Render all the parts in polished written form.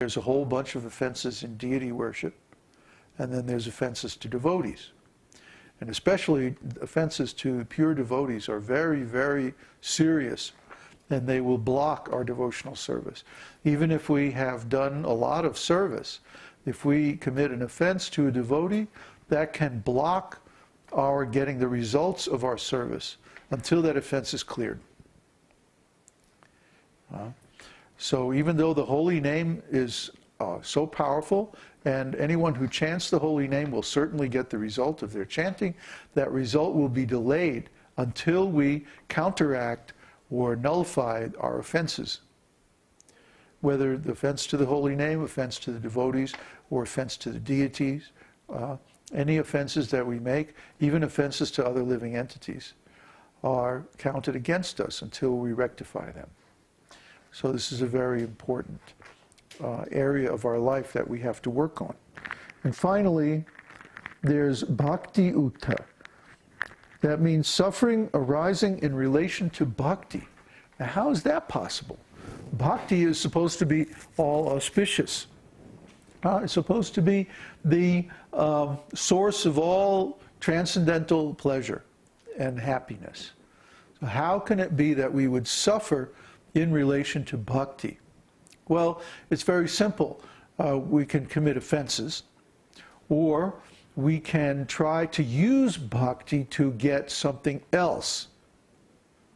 There's a whole bunch of offenses in deity worship, and then there's offenses to devotees. And especially offenses to pure devotees are very, very serious, and they will block our devotional service. Even if we have done a lot of service, if we commit an offense to a devotee, that can block our getting the results of our service until that offense is cleared. So even though the holy name is so powerful, and anyone who chants the holy name will certainly get the result of their chanting, that result will be delayed until we counteract or nullify our offenses. Whether the offense to the holy name, offense to the devotees, or offense to the deities, any offenses that we make, even offenses to other living entities, are counted against us until we rectify them. So this is a very important area of our life that we have to work on. And finally, there's bhakti-uttha. That means suffering arising in relation to bhakti. Now, how is that possible? Bhakti is supposed to be all auspicious. It's supposed to be the source of all transcendental pleasure and happiness. So how can it be that we would suffer in relation to bhakti? Well, it's very simple. We can commit offenses, or we can try to use bhakti to get something else,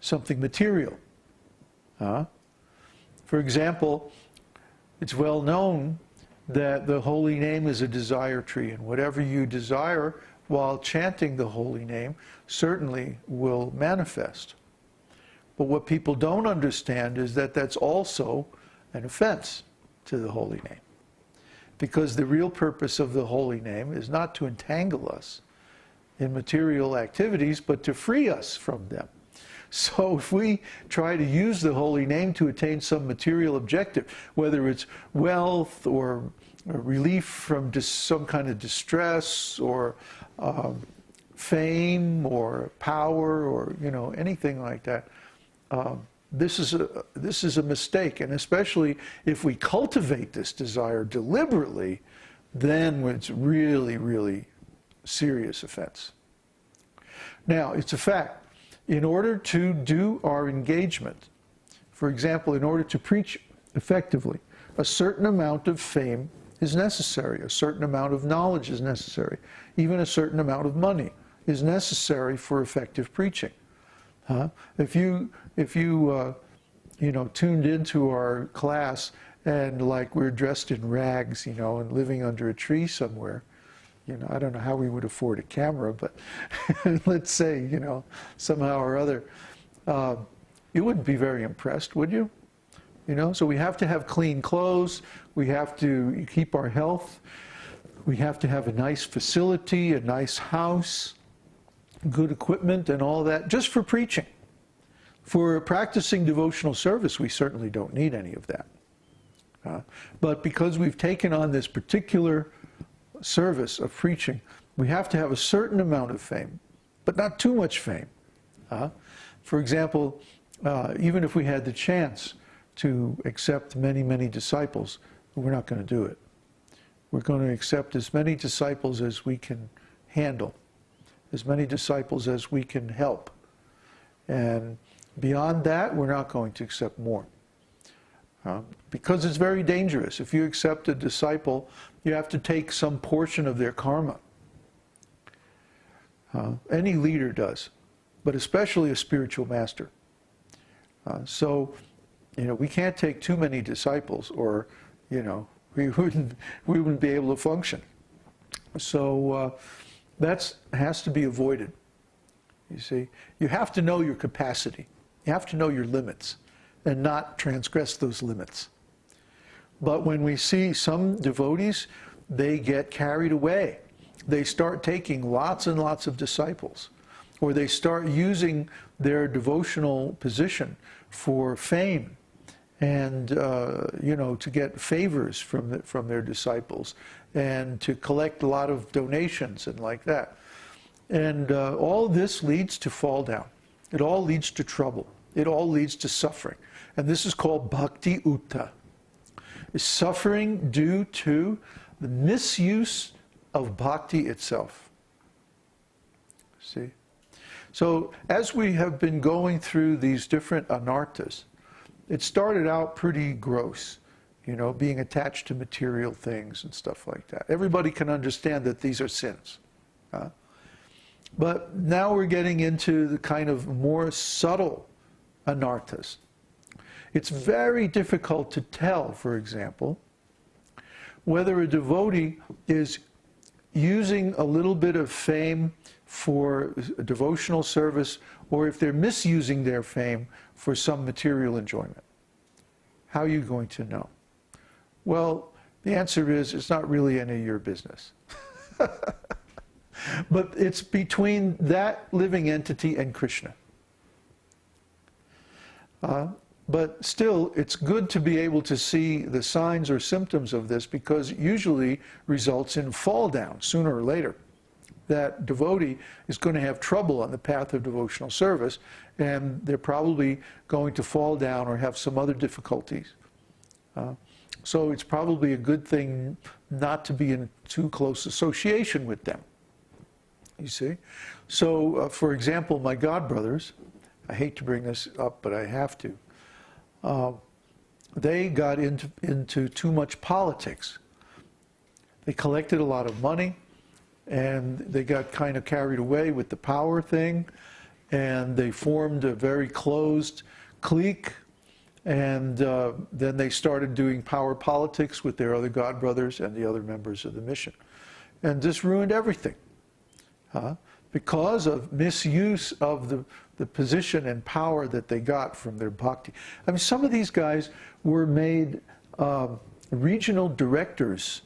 something material. For example, it's well known that the holy name is a desire tree, and whatever you desire while chanting the holy name certainly will manifest. But what people don't understand is that that's also an offense to the holy name. Because the real purpose of the holy name is not to entangle us in material activities, but to free us from them. So if we try to use the holy name to attain some material objective, whether it's wealth or relief from some kind of distress, or fame or power, or anything like that, this is a mistake. And especially if we cultivate this desire deliberately, then it's really, really serious offense. Now, it's a fact. In order to do our engagement, for example, in order to preach effectively, a certain amount of fame is necessary, a certain amount of knowledge is necessary, even a certain amount of money is necessary for effective preaching. If you tuned into our class and like we're dressed in rags, and living under a tree somewhere, I don't know how we would afford a camera, but let's say, somehow or other, you wouldn't be very impressed, would you? So we have to have clean clothes, we have to keep our health, we have to have a nice facility, a nice house, good equipment and all that, just for preaching. For practicing devotional service, we certainly don't need any of that. But because we've taken on this particular service of preaching, we have to have a certain amount of fame, but not too much fame. For example, even if we had the chance to accept many, many disciples, we're not going to do it. We're going to accept as many disciples as we can handle, as many disciples as we can help. And beyond that, we're not going to accept more. Because it's very dangerous. If you accept a disciple, you have to take some portion of their karma. Any leader does, but especially a spiritual master. So, we can't take too many disciples, or, we wouldn't be able to function. So that has to be avoided. You see, you have to know your capacity. You have to know your limits and not transgress those limits. But when we see some devotees, they get carried away. They start taking lots and lots of disciples, or they start using their devotional position for fame and to get favors from their disciples and to collect a lot of donations and like that. And all this leads to fall down. It all leads to trouble. It all leads to suffering. And this is called bhakti-uttha. is suffering due to the misuse of bhakti itself. See? So as we have been going through these different anarthas, it started out pretty gross, you know, being attached to material things and stuff like that. Everybody can understand that these are sins. But now we're getting into the kind of more subtle anarthas. It's very difficult to tell, for example, whether a devotee is using a little bit of fame for a devotional service, or if they're misusing their fame for some material enjoyment. How are you going to know? Well, the answer is, it's not really any of your business. But it's between that living entity and Kṛṣṇa. But still, it's good to be able to see the signs or symptoms of this, because it usually results in fall down sooner or later. That devotee is going to have trouble on the path of devotional service, and they're probably going to fall down or have some other difficulties. So it's probably a good thing not to be in too close association with them. You see? So, for example, my godbrothers, I hate to bring this up, but I have to. They got into too much politics. They collected a lot of money, and they got kind of carried away with the power thing, and they formed a very closed clique, and then they started doing power politics with their other godbrothers and the other members of the mission. And this ruined everything. Because of misuse of the position and power that they got from their bhakti. I mean, some of these guys were made regional directors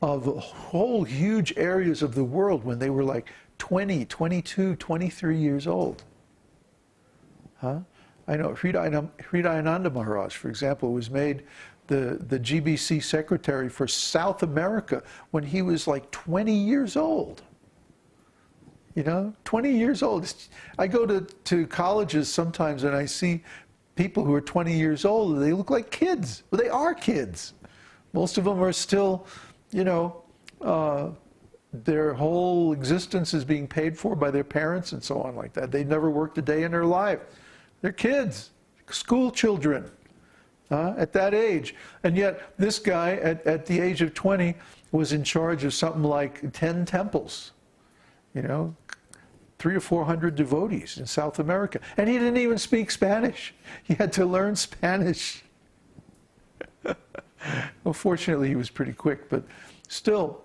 of whole huge areas of the world when they were like 20, 22, 23 years old. I know Hridayananda Maharaj, for example, was made the GBC secretary for South America when he was like 20 years old. You know, 20 years old. I go to colleges sometimes and I see people who are 20 years old, and they look like kids. Well, they are kids. Most of them are still, you know, their whole existence is being paid for by their parents and so on like that. They never worked a day in their life. They're kids, school children at that age. And yet this guy at the age of 20 was in charge of something like 10 temples. You know, 300 or 400 devotees in South America. And he didn't even speak Spanish. He had to learn Spanish. Well, fortunately, he was pretty quick, but still,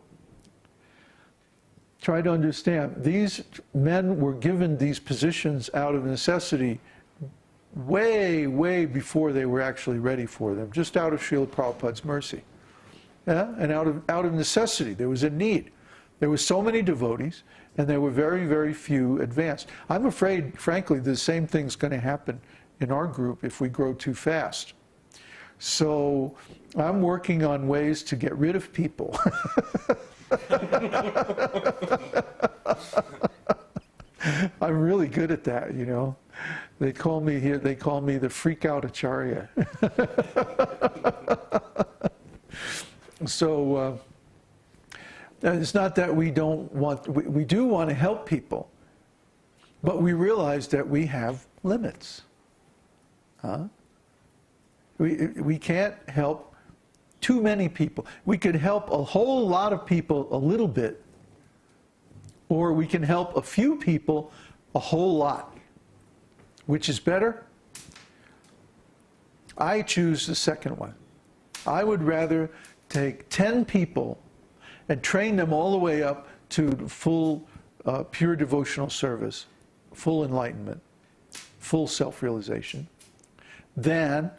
try to understand. These men were given these positions out of necessity way, way before they were actually ready for them, just out of Srila Prabhupada's mercy. Yeah? And out of necessity. There was a need. There were so many devotees, and there were very, very few advanced. I'm afraid, frankly, the same thing's going to happen in our group if we grow too fast. So I'm working on ways to get rid of people. I'm really good at that, you know. They call me the freak out acharya. So it's not that we don't want, we do want to help people, but we realize that we have limits. We can't help too many people. We could help a whole lot of people a little bit, or we can help a few people a whole lot. Which is better? I choose the second one. I would rather take 10 people and train them all the way up to full pure devotional service, full enlightenment, full self-realization, than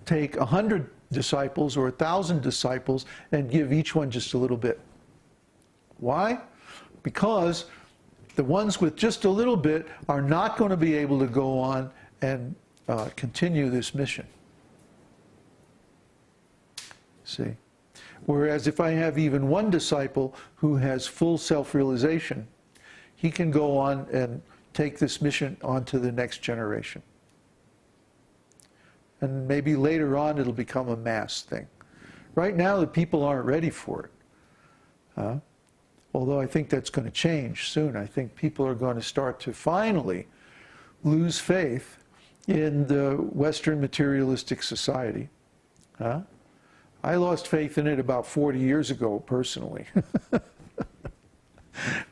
take 100 disciples or 1,000 disciples and give each one just a little bit. Why? Because the ones with just a little bit are not going to be able to go on and continue this mission. See? Whereas if I have even one disciple who has full self-realization, he can go on and take this mission on to the next generation. And maybe later on it'll become a mass thing. Right now, the people aren't ready for it. Although I think that's going to change soon. I think people are going to start to finally lose faith in the Western materialistic society. I lost faith in it about 40 years ago, personally.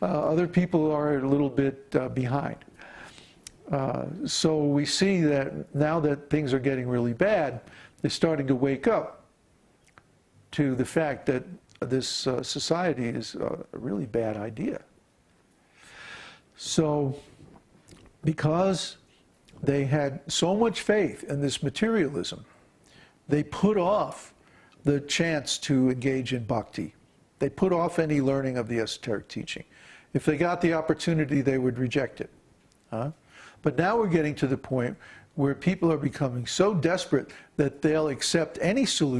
Other people are a little bit behind. So we see that now that things are getting really bad, they're starting to wake up to the fact that this society is a really bad idea. So, because they had so much faith in this materialism, they put off the chance to engage in bhakti. They put off any learning of the esoteric teaching. If they got the opportunity, they would reject it. But now we're getting to the point where people are becoming so desperate that they'll accept any solution